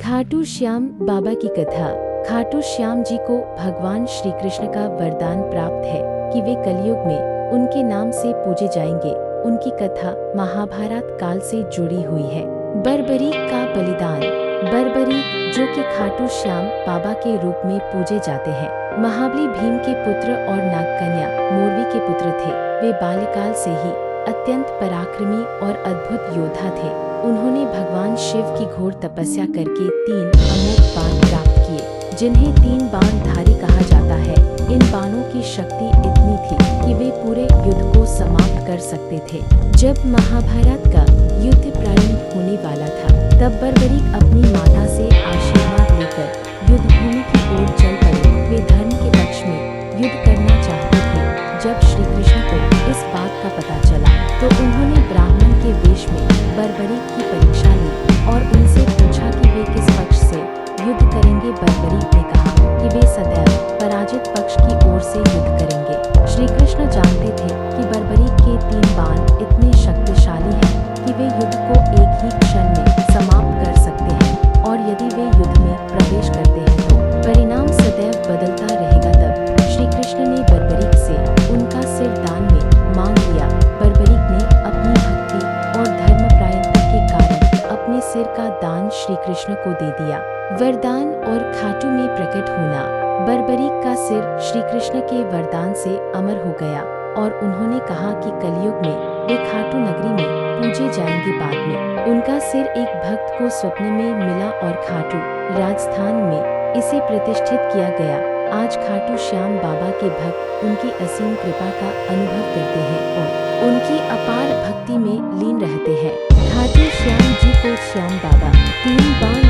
खाटू श्याम बाबा की कथा। खाटू श्याम जी को भगवान श्री कृष्ण का वरदान प्राप्त है कि वे कलयुग में उनके नाम से पूजे जाएंगे। उनकी कथा महाभारत काल से जुड़ी हुई है। बर्बरीक का बलिदान। बर्बरीक, जो कि खाटू श्याम बाबा के रूप में पूजे जाते हैं, महाबली भीम के पुत्र और नागकन्या मोरवी के पुत्र थे। वे बाल्यकाल से ही अत्यंत पराक्रमी और अद्भुत योद्धा थे। उन्होंने भगवान शिव की घोर तपस्या करके 3 अमोघ बाण प्राप्त किए, जिन्हें 3 बाणधारी कहा जाता है। इन बाणों की शक्ति इतनी थी कि वे पूरे युद्ध को समाप्त कर सकते थे। जब महाभारत का युद्ध प्रारंभ होने वाला था, तब बर्बरीक अपनी माता से आशीर्वाद लेकर युद्ध भूमि की ओर चल पड़े। वे धर्म के पक्ष में युद्ध करना चाहते थे। जब श्री कृष्ण को इस बात का पता चला, तो उन्होंने ब्राह्मण के वेश में बर्बरीक की परीक्षा ली और उनसे पूछा कि वे किस पक्ष से युद्ध करेंगे। बर्बरीक ने कहा कि वे सदैव पराजित पक्ष की ओर से युद्ध करेंगे। श्री कृष्ण जानते थे कि बर्बरीक के 3 बाण इतने शक्तिशाली हैं कि वे युद्ध को एक ही क्षण में समाप्त कर सकते हैं, और यदि वे युद्ध में प्रवेश करते हैं तो परिणाम सदैव बदलता रहेगा। तब श्री कृष्ण ने बर्बरीक से उनका सिर दान में मांग लिया। बर्बरीक ने अपनी भक्ति और धर्मपरायणता के कारण अपने सिर का दान श्री कृष्ण को दे दिया। वरदान और खाटू में प्रकट होना। बर्बरीक का सिर श्री कृष्ण के वरदान से अमर हो गया और उन्होंने कहा कि कलयुग में वे खाटू नगरी में पूजे जाएंगे। बाद में उनका सिर एक भक्त को स्वप्न में मिला और खाटू राजस्थान में इसे प्रतिष्ठित किया गया। आज खाटू श्याम बाबा के भक्त उनकी असीम कृपा का अनुभव करते हैं और उनकी अपार भक्ति में लीन रहते हैं। खाटू श्याम जी को श्याम बाबा 3 बाण